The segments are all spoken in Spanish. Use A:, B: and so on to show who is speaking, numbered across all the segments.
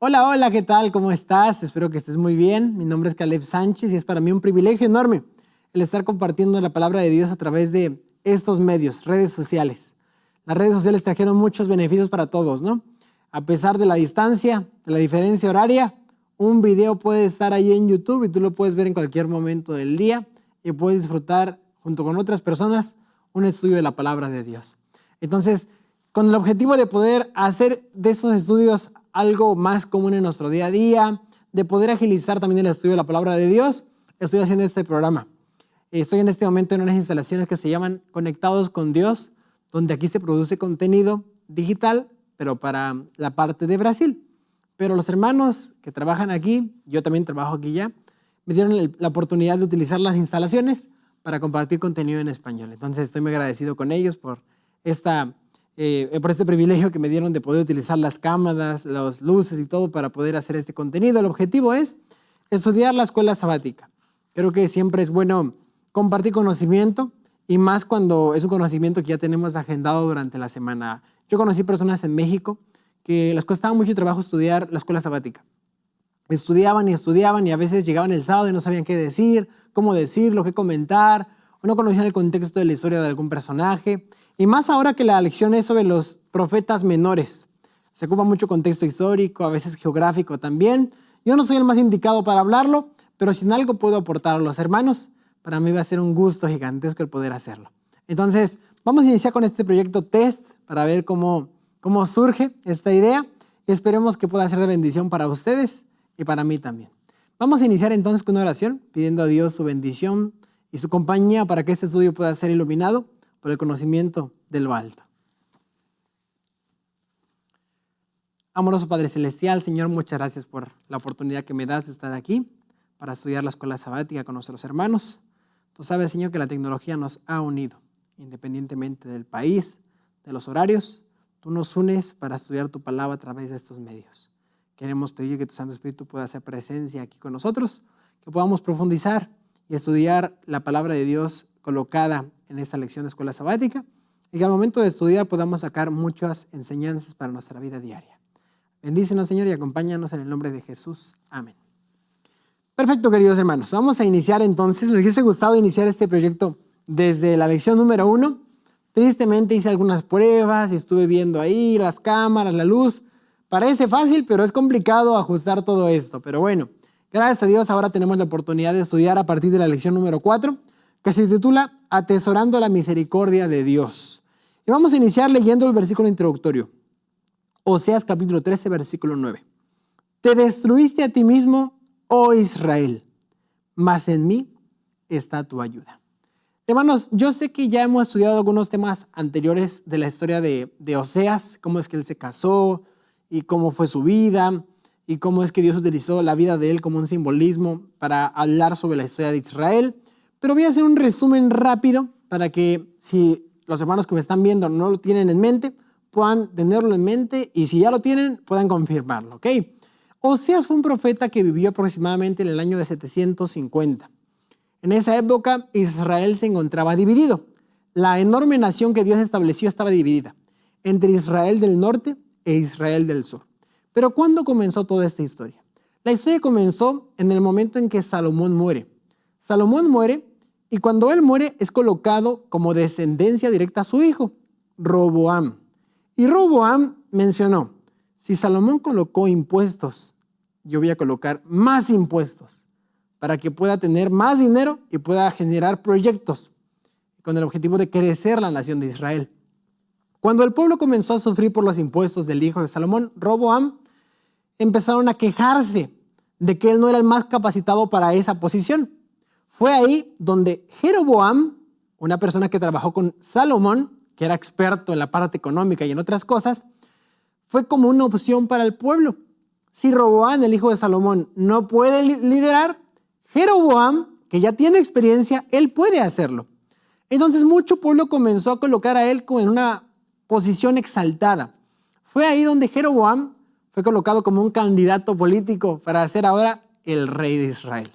A: Hola, hola, ¿qué tal? ¿Cómo estás? Espero que estés muy bien. Mi nombre es Caleb Sánchez y es para mí un privilegio enorme el estar compartiendo la palabra de Dios a través de estos medios, redes sociales. Las redes sociales trajeron muchos beneficios para todos, ¿no? A pesar de la distancia, de la diferencia horaria, un video puede estar ahí en YouTube y tú lo puedes ver en cualquier momento del día y puedes disfrutar junto con otras personas un estudio de la palabra de Dios. Entonces, con el objetivo de poder hacer de estos estudios algo más común en nuestro día a día, de poder agilizar también el estudio de la palabra de Dios, estoy haciendo este programa. Estoy en este momento en unas instalaciones que se llaman Conectados con Dios, donde aquí se produce contenido digital, pero para la parte de Brasil. Pero los hermanos que trabajan aquí, yo también trabajo aquí ya, me dieron la oportunidad de utilizar las instalaciones para compartir contenido en español. Entonces estoy muy agradecido con ellos por este privilegio que me dieron de poder utilizar las cámaras, las luces y todo para poder hacer este contenido. El objetivo es estudiar la escuela sabática. Creo que siempre es bueno compartir conocimiento y más cuando es un conocimiento que ya tenemos agendado durante la semana. Yo conocí personas en México que les costaba mucho trabajo estudiar la escuela sabática. Estudiaban y a veces llegaban el sábado y no sabían qué decir, cómo decirlo, qué comentar, o no conocían el contexto de la historia de algún personaje. Y más ahora que la lección es sobre los profetas menores. Se ocupa mucho contexto histórico, a veces geográfico también. Yo no soy el más indicado para hablarlo, pero si en algo puedo aportar a los hermanos, para mí va a ser un gusto gigantesco el poder hacerlo. Entonces, vamos a iniciar con este proyecto test para ver cómo surge esta idea y esperemos que pueda ser de bendición para ustedes y para mí también. Vamos a iniciar entonces con una oración, pidiendo a Dios su bendición y su compañía para que este estudio pueda ser iluminado por el conocimiento de lo alto. Amoroso Padre Celestial, Señor, muchas gracias por la oportunidad que me das de estar aquí para estudiar la escuela sabática con nuestros hermanos. Tú sabes, Señor, que la tecnología nos ha unido, independientemente del país, de los horarios. Tú nos unes para estudiar tu palabra a través de estos medios. Queremos pedir que tu Santo Espíritu pueda hacer presencia aquí con nosotros, que podamos profundizar y estudiar la palabra de Dios colocada en esta lección de escuela sabática y que al momento de estudiar podamos sacar muchas enseñanzas para nuestra vida diaria. Bendícenos, Señor, y acompáñanos en el nombre de Jesús. Amén. Perfecto, queridos hermanos. Vamos a iniciar entonces. Me hubiese gustado iniciar este proyecto desde la lección número 1. Tristemente hice algunas pruebas y estuve viendo ahí las cámaras, la luz. Parece fácil, pero es complicado ajustar todo esto. Pero bueno, gracias a Dios ahora tenemos la oportunidad de estudiar a partir de la lección número 4, que se titula Atesorando la misericordia de Dios. Y vamos a iniciar leyendo el versículo introductorio. Oseas capítulo 13, versículo 9. Te destruiste a ti mismo, oh Israel, mas en mí está tu ayuda. Hermanos, yo sé que ya hemos estudiado algunos temas anteriores de la historia de Oseas, cómo es que él se casó y cómo fue su vida y cómo es que Dios utilizó la vida de él como un simbolismo para hablar sobre la historia de Israel. Pero voy a hacer un resumen rápido para que si los hermanos que me están viendo no lo tienen en mente, puedan tenerlo en mente y si ya lo tienen, puedan confirmarlo, ¿ok? Oseas fue un profeta que vivió aproximadamente en el año de 750. En esa época, Israel se encontraba dividido. La enorme nación que Dios estableció estaba dividida entre Israel del norte e Israel del sur. Pero ¿cuándo comenzó toda esta historia? La historia comenzó en el momento en que Salomón muere. Salomón muere y cuando él muere es colocado como descendencia directa a su hijo, Roboam. Y Roboam mencionó, si Salomón colocó impuestos, yo voy a colocar más impuestos para que pueda tener más dinero y pueda generar proyectos con el objetivo de crecer la nación de Israel. Cuando el pueblo comenzó a sufrir por los impuestos del hijo de Salomón, Roboam, empezaron a quejarse de que él no era el más capacitado para esa posición. Fue ahí donde Jeroboam, una persona que trabajó con Salomón, que era experto en la parte económica y en otras cosas, fue como una opción para el pueblo. Si Roboam, el hijo de Salomón, no puede liderar, Jeroboam, que ya tiene experiencia, él puede hacerlo. Entonces mucho pueblo comenzó a colocar a él como en una posición exaltada. Fue ahí donde Jeroboam fue colocado como un candidato político para ser ahora el rey de Israel.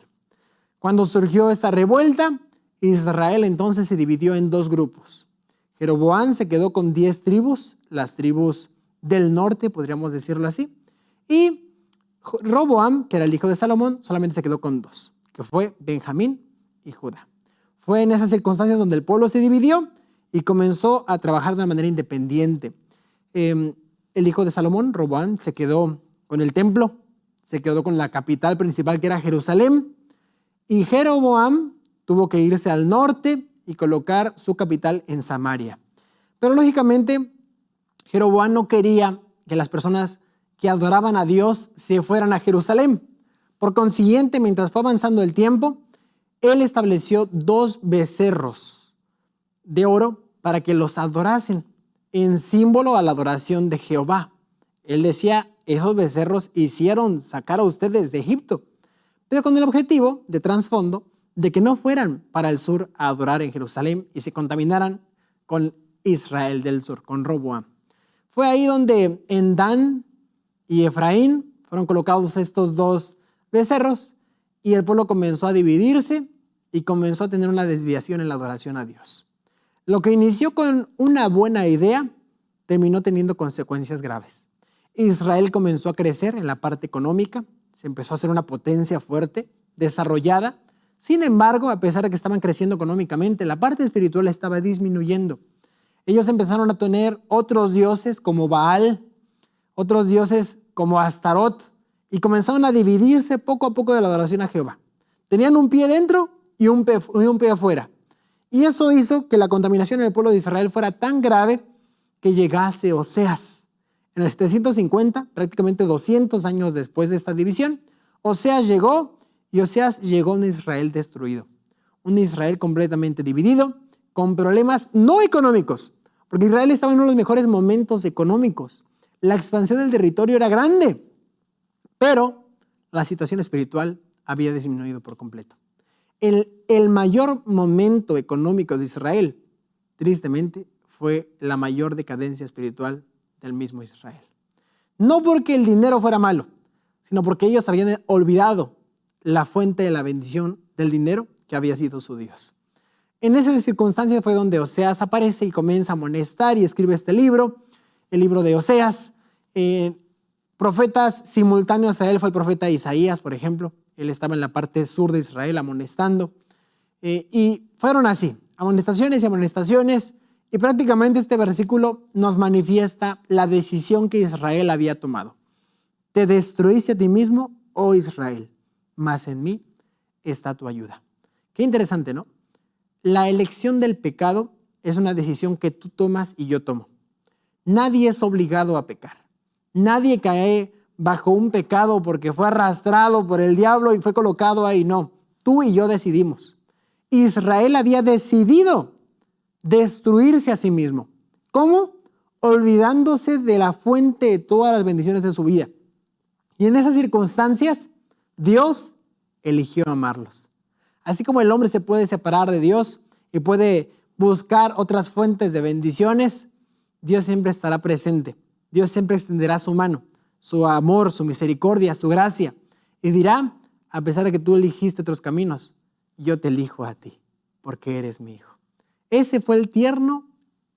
A: Cuando surgió esta revuelta, Israel entonces se dividió en dos grupos. Jeroboam se quedó con 10 tribus, las tribus del norte, podríamos decirlo así, y Roboam, que era el hijo de Salomón, solamente se quedó con 2, que fue Benjamín y Judá. Fue en esas circunstancias donde el pueblo se dividió y comenzó a trabajar de una manera independiente. El hijo de Salomón, Roboam, se quedó con el templo, se quedó con la capital principal que era Jerusalén, y Jeroboam tuvo que irse al norte y colocar su capital en Samaria. Pero lógicamente, Jeroboam no quería que las personas que adoraban a Dios se fueran a Jerusalén. Por consiguiente, mientras fue avanzando el tiempo, él estableció 2 becerros de oro para que los adorasen, en símbolo a la adoración de Jehová. Él decía, esos becerros hicieron sacar a ustedes de Egipto, pero con el objetivo de trasfondo de que no fueran para el sur a adorar en Jerusalén y se contaminaran con Israel del sur, con Roboam. Fue ahí donde en Dan y Efraín fueron colocados estos 2 becerros y el pueblo comenzó a dividirse y comenzó a tener una desviación en la adoración a Dios. Lo que inició con una buena idea terminó teniendo consecuencias graves. Israel comenzó a crecer en la parte económica, se empezó a hacer una potencia fuerte, desarrollada. Sin embargo, a pesar de que estaban creciendo económicamente, la parte espiritual estaba disminuyendo. Ellos empezaron a tener otros dioses como Baal, otros dioses como Astarot, y comenzaron a dividirse poco a poco de la adoración a Jehová. Tenían un pie dentro y un pie afuera. Y eso hizo que la contaminación en el pueblo de Israel fuera tan grave que llegase Oseas. En el 750, prácticamente 200 años después de esta división, Oseas llegó a un Israel destruido. Un Israel completamente dividido, con problemas no económicos, porque Israel estaba en uno de los mejores momentos económicos. La expansión del territorio era grande, pero la situación espiritual había disminuido por completo. El mayor momento económico de Israel, tristemente, fue la mayor decadencia espiritual del mismo Israel. No porque el dinero fuera malo, sino porque ellos habían olvidado la fuente de la bendición del dinero que había sido su Dios. En esas circunstancias fue donde Oseas aparece y comienza a amonestar y escribe este libro, el libro de Oseas. Profetas simultáneos a él fue el profeta Isaías, por ejemplo. Él estaba en la parte sur de Israel amonestando. Y fueron así, amonestaciones y amonestaciones. Y prácticamente este versículo nos manifiesta la decisión que Israel había tomado. Te destruiste a ti mismo, oh Israel, mas en mí está tu ayuda. Qué interesante, ¿no? La elección del pecado es una decisión que tú tomas y yo tomo. Nadie es obligado a pecar. Nadie cae bajo un pecado porque fue arrastrado por el diablo y fue colocado ahí. No, tú y yo decidimos. Israel había decidido destruirse a sí mismo. ¿Cómo? Olvidándose de la fuente de todas las bendiciones de su vida. Y en esas circunstancias, Dios eligió amarlos. Así como el hombre se puede separar de Dios y puede buscar otras fuentes de bendiciones, Dios siempre estará presente. Dios siempre extenderá su mano, su amor, su misericordia, su gracia. Y dirá, a pesar de que tú elegiste otros caminos, yo te elijo a ti, porque eres mi hijo. Ese fue el tierno,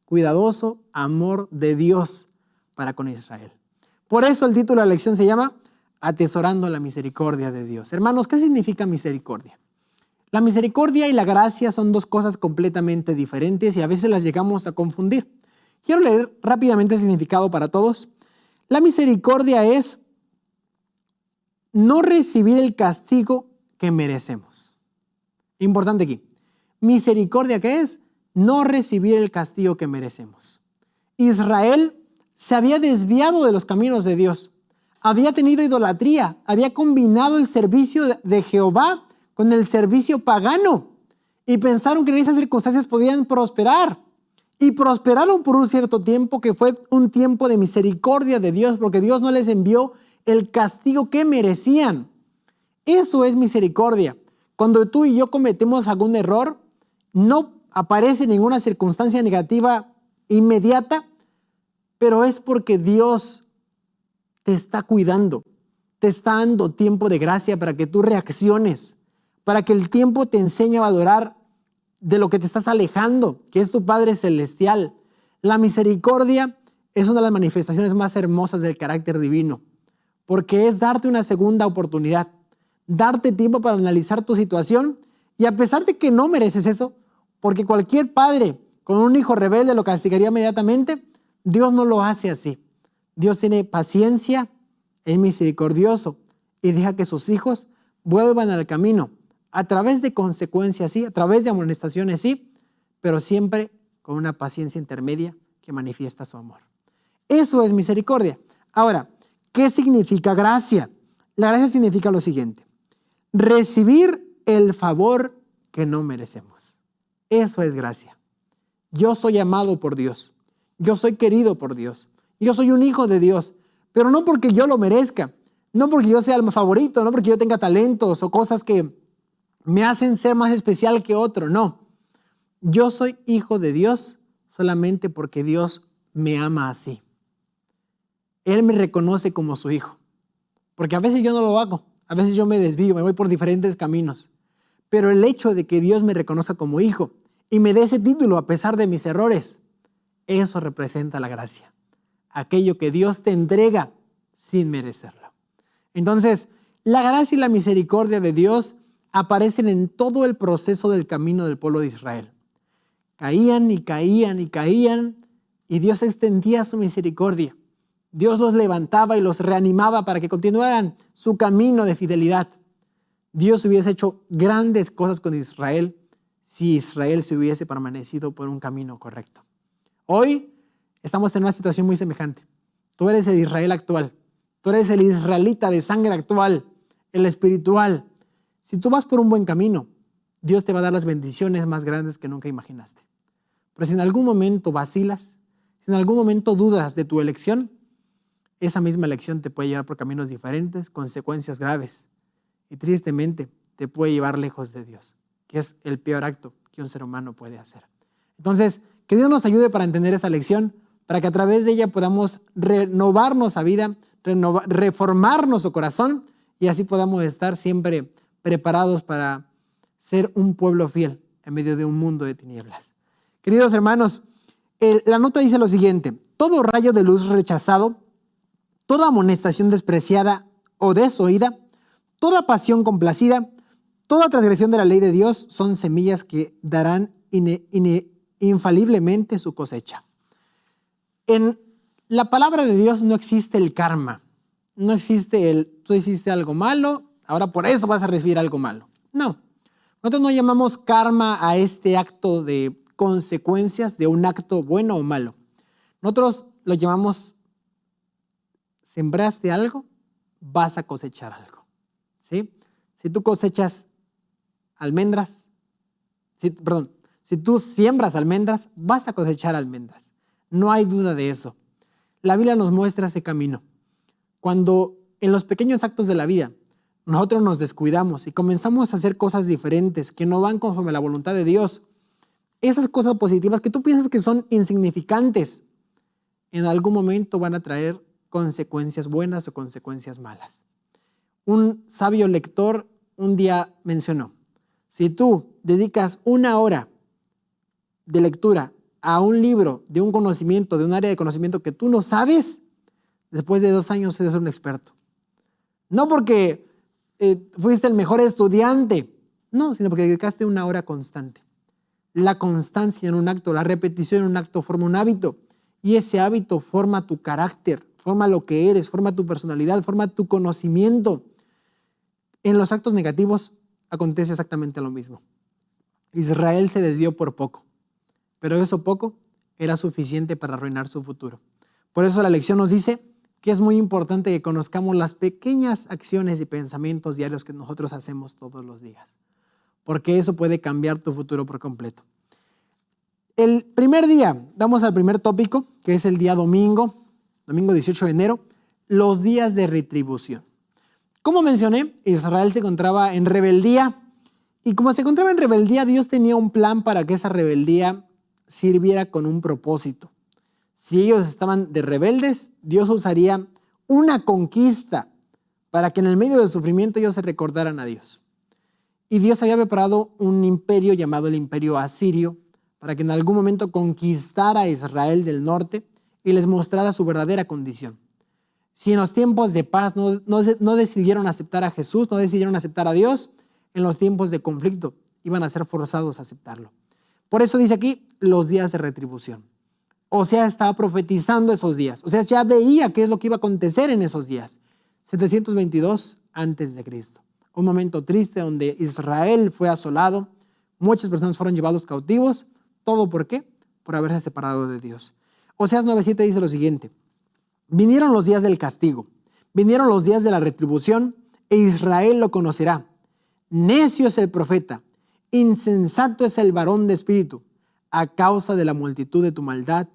A: cuidadoso amor de Dios para con Israel. Por eso el título de la lección se llama Atesorando la misericordia de Dios. Hermanos, ¿qué significa misericordia? La misericordia y la gracia son 2 cosas completamente diferentes y a veces las llegamos a confundir. Quiero leer rápidamente el significado para todos. La misericordia es no recibir el castigo que merecemos. Importante aquí. Misericordia, ¿qué es? No recibir el castigo que merecemos. Israel se había desviado de los caminos de Dios. Había tenido idolatría. Había combinado el servicio de Jehová con el servicio pagano. Y pensaron que en esas circunstancias podían prosperar. Y prosperaron por un cierto tiempo, que fue un tiempo de misericordia de Dios, porque Dios no les envió el castigo que merecían. Eso es misericordia. Cuando tú y yo cometemos algún error, no aparece ninguna circunstancia negativa inmediata, pero es porque Dios te está cuidando, te está dando tiempo de gracia para que tú reacciones, para que el tiempo te enseñe a valorar de lo que te estás alejando, que es tu Padre Celestial. La misericordia es una de las manifestaciones más hermosas del carácter divino, porque es darte una segunda oportunidad, darte tiempo para analizar tu situación y a pesar de que no mereces eso, porque cualquier padre con un hijo rebelde lo castigaría inmediatamente, Dios no lo hace así. Dios tiene paciencia, es misericordioso y deja que sus hijos vuelvan al camino a través de consecuencias, sí, a través de amonestaciones, sí, pero siempre con una paciencia intermedia que manifiesta su amor. Eso es misericordia. Ahora, ¿qué significa gracia? La gracia significa lo siguiente: recibir el favor que no merecemos. Eso es gracia. Yo soy amado por Dios. Yo soy querido por Dios. Yo soy un hijo de Dios, pero no porque yo lo merezca, no porque yo sea el favorito, no porque yo tenga talentos o cosas que me hacen ser más especial que otro, no. Yo soy hijo de Dios solamente porque Dios me ama así. Él me reconoce como su hijo, porque a veces yo no lo hago, a veces yo me desvío, me voy por diferentes caminos, pero el hecho de que Dios me reconozca como hijo y me dé ese título a pesar de mis errores, eso representa la gracia, aquello que Dios te entrega sin merecerlo. Entonces, la gracia y la misericordia de Dios aparecen en todo el proceso del camino del pueblo de Israel. Caían y caían y caían y Dios extendía su misericordia. Dios los levantaba y los reanimaba para que continuaran su camino de fidelidad. Dios hubiese hecho grandes cosas con Israel si Israel se hubiese permanecido por un camino correcto. Hoy estamos en una situación muy semejante. Tú eres el Israel actual. Tú eres el israelita de sangre actual, el espiritual. Si tú vas por un buen camino, Dios te va a dar las bendiciones más grandes que nunca imaginaste. Pero si en algún momento vacilas, si en algún momento dudas de tu elección, esa misma elección te puede llevar por caminos diferentes, consecuencias graves. Y tristemente te puede llevar lejos de Dios, que es el peor acto que un ser humano puede hacer. Entonces, que Dios nos ayude para entender esa lección, para que a través de ella podamos renovarnos a vida, reformar nuestro corazón y así podamos estar siempre preparados para ser un pueblo fiel en medio de un mundo de tinieblas. Queridos hermanos, la nota dice lo siguiente: todo rayo de luz rechazado, toda amonestación despreciada o desoída, toda pasión complacida, toda transgresión de la ley de Dios son semillas que darán infaliblemente su cosecha. En la palabra de Dios no existe el karma, no existe tú hiciste algo malo, ahora por eso vas a recibir algo malo. No, nosotros no llamamos karma a este acto de consecuencias de un acto bueno o malo. Nosotros lo llamamos: sembraste algo, vas a cosechar algo. ¿Sí? Si tú cosechas almendras, si tú siembras almendras, vas a cosechar almendras. No hay duda de eso. La Biblia nos muestra ese camino. Cuando en los pequeños actos de la vida nosotros nos descuidamos y comenzamos a hacer cosas diferentes que no van conforme a la voluntad de Dios, esas cosas positivas que tú piensas que son insignificantes, en algún momento van a traer consecuencias buenas o consecuencias malas. Un sabio lector un día mencionó: si tú dedicas 1 hora de lectura a un libro de un conocimiento, de un área de conocimiento que tú no sabes, después de 2 años eres un experto. No porque fuiste el mejor estudiante, no, sino porque dedicaste 1 hora constante. La constancia en un acto, la repetición en un acto forma un hábito y ese hábito forma tu carácter, forma lo que eres, forma tu personalidad, forma tu conocimiento. En los actos negativos acontece exactamente lo mismo. Israel se desvió por poco, pero eso poco era suficiente para arruinar su futuro. Por eso la lección nos dice que es muy importante que conozcamos las pequeñas acciones y pensamientos diarios que nosotros hacemos todos los días, porque eso puede cambiar tu futuro por completo. El primer día, vamos al primer tópico, que es el día domingo 18 de enero, los días de retribución. Como mencioné, Israel se encontraba en rebeldía y como se encontraba en rebeldía, Dios tenía un plan para que esa rebeldía sirviera con un propósito. Si ellos estaban de rebeldes, Dios usaría una conquista para que en el medio del sufrimiento ellos se recordaran a Dios. Y Dios había preparado un imperio llamado el imperio asirio para que en algún momento conquistara a Israel del norte y les mostrara su verdadera condición. Si en los tiempos de paz no decidieron aceptar a Jesús, no decidieron aceptar a Dios, en los tiempos de conflicto iban a ser forzados a aceptarlo. Por eso dice aquí los días de retribución. Oseas estaba profetizando esos días. Oseas ya veía qué es lo que iba a acontecer en esos días. 722 antes de Cristo. Un momento triste donde Israel fue asolado, muchas personas fueron llevados cautivos. ¿Todo por qué? Por haberse separado de Dios. Oseas 9:7 dice lo siguiente: vinieron los días del castigo, vinieron los días de la retribución, e Israel lo conocerá. Necio es el profeta, insensato es el varón de espíritu, a causa de la multitud de tu maldad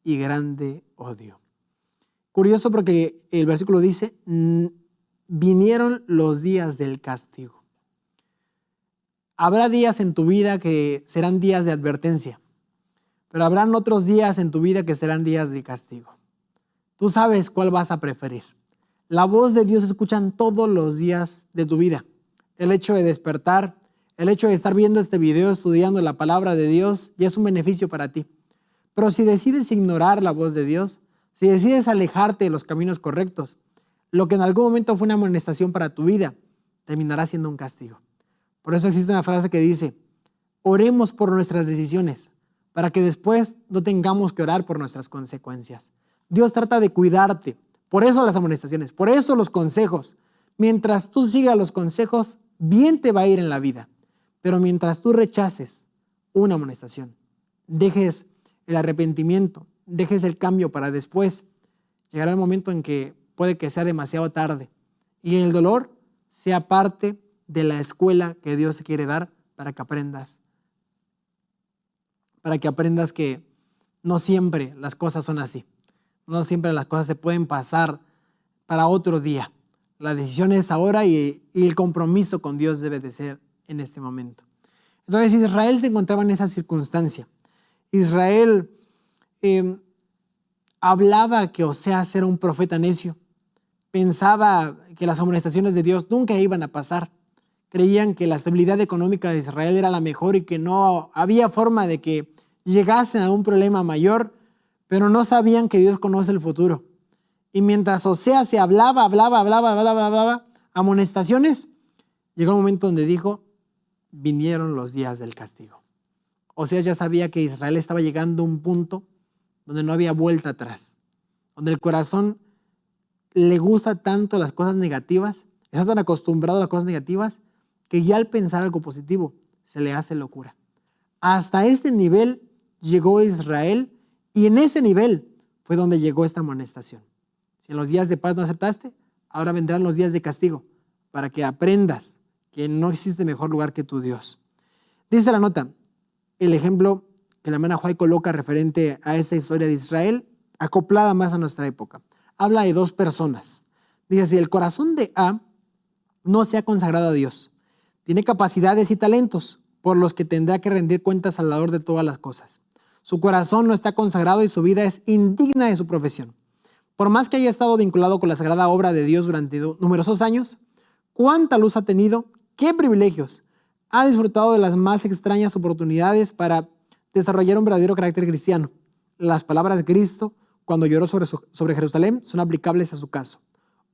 A: y grande odio. Curioso porque el versículo dice, vinieron los días del castigo. Habrá días en tu vida que serán días de advertencia, pero habrán otros días en tu vida que serán días de castigo. Tú sabes cuál vas a preferir. La voz de Dios se escucha todos los días de tu vida. El hecho de despertar, el hecho de estar viendo este video, estudiando la palabra de Dios, ya es un beneficio para ti. Pero si decides ignorar la voz de Dios, si decides alejarte de los caminos correctos, lo que en algún momento fue una amonestación para tu vida, terminará siendo un castigo. Por eso existe una frase que dice, oremos por nuestras decisiones, para que después no tengamos que orar por nuestras consecuencias. Dios trata de cuidarte. Por eso las amonestaciones, por eso los consejos. Mientras tú sigas los consejos, bien te va a ir en la vida. Pero mientras tú rechaces una amonestación, dejes el arrepentimiento, dejes el cambio para después, llegará el momento en que puede que sea demasiado tarde y el dolor sea parte de la escuela que Dios te quiere dar para que aprendas que no siempre las cosas son así. No siempre las cosas se pueden pasar para otro día. La decisión es ahora y el compromiso con Dios debe de ser en este momento. Entonces Israel se encontraba en esa circunstancia. Israel hablaba que Oseas era un profeta necio. Pensaba que las amonestaciones de Dios nunca iban a pasar. Creían que la estabilidad económica de Israel era la mejor y que no había forma de que llegasen a un problema mayor, pero no sabían que Dios conoce el futuro. Y mientras Oseas se hablaba, amonestaciones, llegó el momento donde dijo, vinieron los días del castigo. Oseas ya sabía que Israel estaba llegando a un punto donde no había vuelta atrás, donde el corazón le gusta tanto las cosas negativas, está tan acostumbrado a las cosas negativas, que ya al pensar algo positivo se le hace locura. Hasta este nivel llegó Israel y en ese nivel fue donde llegó esta amonestación. Si en los días de paz no aceptaste, ahora vendrán los días de castigo para que aprendas que no existe mejor lugar que tu Dios. Dice la nota, el ejemplo que la hermana Juay coloca referente a esta historia de Israel, acoplada más a nuestra época. Habla de dos personas. Dice, si el corazón de A no se ha consagrado a Dios, tiene capacidades y talentos por los que tendrá que rendir cuentas al Dador de todas las cosas. Su corazón no está consagrado y su vida es indigna de su profesión. Por más que haya estado vinculado con la sagrada obra de Dios durante numerosos años, ¿cuánta luz ha tenido? ¿Qué privilegios? Ha disfrutado de las más extrañas oportunidades para desarrollar un verdadero carácter cristiano. Las palabras de Cristo, cuando lloró sobre Jerusalén, son aplicables a su caso.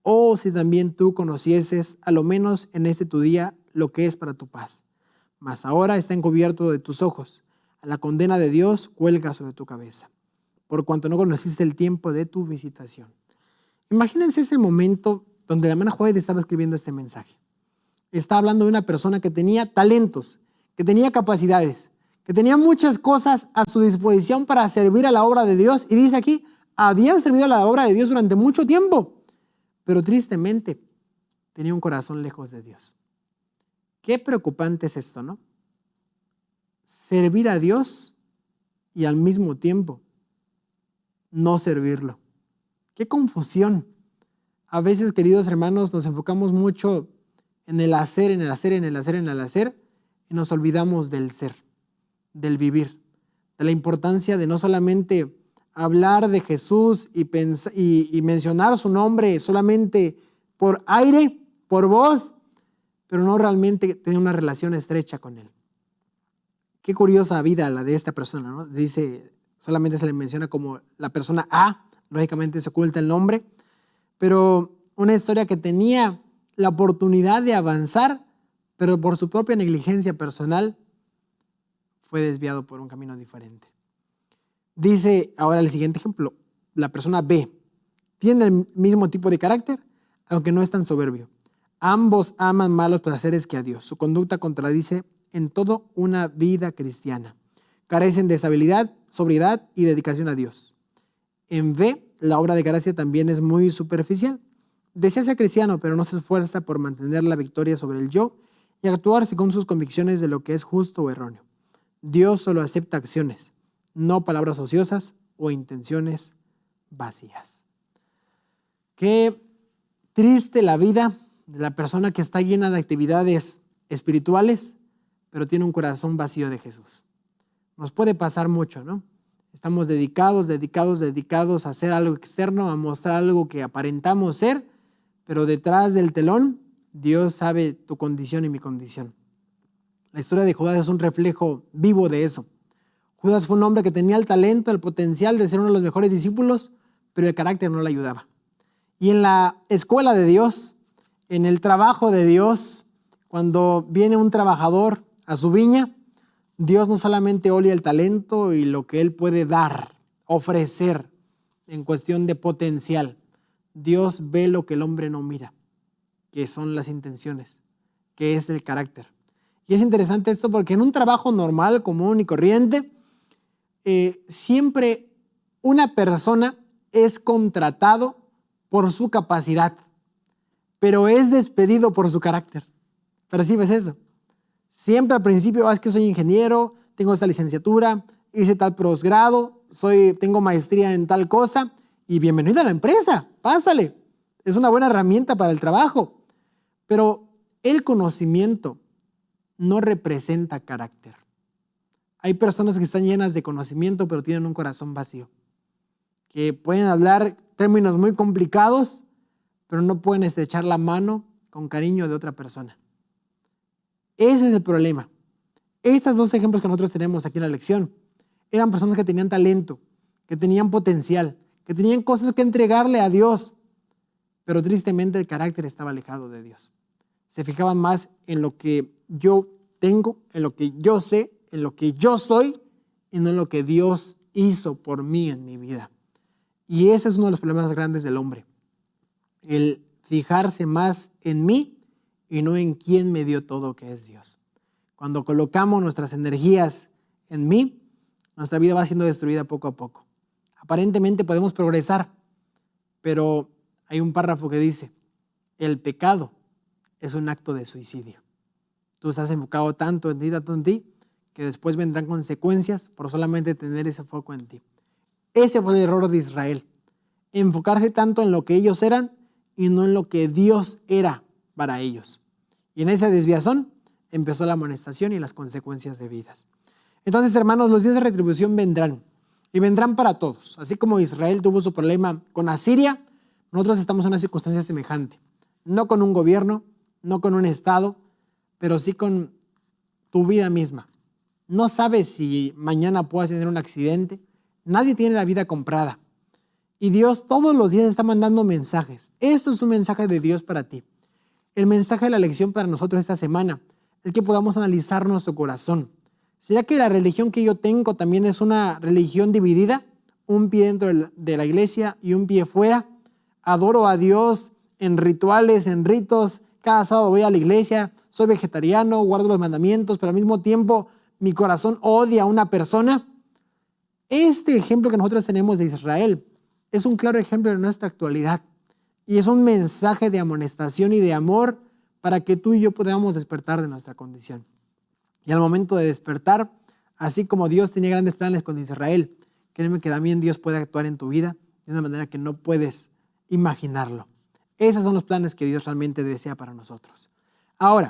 A: Oh, si también tú conocieses, a lo menos en este tu día, lo que es para tu paz. Mas ahora está encubierto de tus ojos. La condena de Dios cuelga sobre tu cabeza, por cuanto no conociste el tiempo de tu visitación. Imagínense ese momento donde la hermana Juárez estaba escribiendo este mensaje. Está hablando de una persona que tenía talentos, que tenía capacidades, que tenía muchas cosas a su disposición para servir a la obra de Dios. Y dice aquí, había servido a la obra de Dios durante mucho tiempo, pero tristemente tenía un corazón lejos de Dios. Qué preocupante es esto, ¿no? Servir a Dios y al mismo tiempo no servirlo. Qué confusión. A veces, queridos hermanos, nos enfocamos mucho en el hacer, en el hacer, en el hacer, en el hacer, y nos olvidamos del ser, del vivir, de la importancia de no solamente hablar de Jesús y mencionar su nombre solamente por aire, por voz, pero no realmente tener una relación estrecha con Él. Qué curiosa vida la de esta persona, ¿no? Dice, solamente se le menciona como la persona A, lógicamente se oculta el nombre, pero una historia que tenía la oportunidad de avanzar, pero por su propia negligencia personal fue desviado por un camino diferente. Dice ahora el siguiente ejemplo, la persona B tiene el mismo tipo de carácter, aunque no es tan soberbio. Ambos aman más los placeres que a Dios. Su conducta contradice en todo una vida cristiana. Carecen de estabilidad, sobriedad y dedicación a Dios. En B, la obra de gracia también es muy superficial. Desea ser cristiano, pero no se esfuerza por mantener la victoria sobre el yo y actuar según sus convicciones de lo que es justo o erróneo. Dios solo acepta acciones, no palabras ociosas o intenciones vacías. Qué triste la vida de la persona que está llena de actividades espirituales, pero tiene un corazón vacío de Jesús. Nos puede pasar mucho, ¿no? Estamos dedicados a hacer algo externo, a mostrar algo que aparentamos ser, pero detrás del telón, Dios sabe tu condición y mi condición. La historia de Judas es un reflejo vivo de eso. Judas fue un hombre que tenía el talento, el potencial de ser uno de los mejores discípulos, pero el carácter no le ayudaba. Y en la escuela de Dios, en el trabajo de Dios, cuando viene un trabajador a su viña, Dios no solamente odia el talento y lo que él puede dar, ofrecer en cuestión de potencial. Dios ve lo que el hombre no mira, que son las intenciones, que es el carácter. Y es interesante esto porque en un trabajo normal, común y corriente, siempre una persona es contratado por su capacidad, pero es despedido por su carácter. ¿Percibes eso? Siempre al principio, es que soy ingeniero, tengo esta licenciatura, hice tal posgrado, tengo maestría en tal cosa, y bienvenido a la empresa, pásale. Es una buena herramienta para el trabajo. Pero el conocimiento no representa carácter. Hay personas que están llenas de conocimiento, pero tienen un corazón vacío, que pueden hablar términos muy complicados, pero no pueden estrechar la mano con cariño de otra persona. Ese es el problema. Estos dos ejemplos que nosotros tenemos aquí en la lección eran personas que tenían talento, que tenían potencial, que tenían cosas que entregarle a Dios, pero tristemente el carácter estaba alejado de Dios. Se fijaban más en lo que yo tengo, en lo que yo sé, en lo que yo soy, y no en lo que Dios hizo por mí en mi vida. Y ese es uno de los problemas más grandes del hombre. El fijarse más en mí y no en quién me dio todo, que es Dios. Cuando colocamos nuestras energías en mí, nuestra vida va siendo destruida poco a poco. Aparentemente podemos progresar, pero hay un párrafo que dice, el pecado es un acto de suicidio. Tú estás enfocado tanto en ti, que después vendrán consecuencias por solamente tener ese foco en ti. Ese fue el error de Israel. Enfocarse tanto en lo que ellos eran y no en lo que Dios era para ellos. Y en esa desviación empezó la amonestación y las consecuencias debidas. Entonces, hermanos, los días de retribución vendrán. Y vendrán para todos. Así como Israel tuvo su problema con Asiria, nosotros estamos en una circunstancia semejante. No con un gobierno, no con un estado, pero sí con tu vida misma. No sabes si mañana puedas tener un accidente. Nadie tiene la vida comprada. Y Dios todos los días está mandando mensajes. Esto es un mensaje de Dios para ti. El mensaje de la lección para nosotros esta semana es que podamos analizar nuestro corazón. ¿Será que la religión que yo tengo también es una religión dividida? Un pie dentro de la iglesia y un pie fuera. Adoro a Dios en rituales, en ritos. Cada sábado voy a la iglesia, soy vegetariano, guardo los mandamientos, pero al mismo tiempo mi corazón odia a una persona. Este ejemplo que nosotros tenemos de Israel es un claro ejemplo de nuestra actualidad. Y es un mensaje de amonestación y de amor para que tú y yo podamos despertar de nuestra condición. Y al momento de despertar, así como Dios tenía grandes planes con Israel, créeme que también Dios puede actuar en tu vida de una manera que no puedes imaginarlo. Esos son los planes que Dios realmente desea para nosotros. Ahora,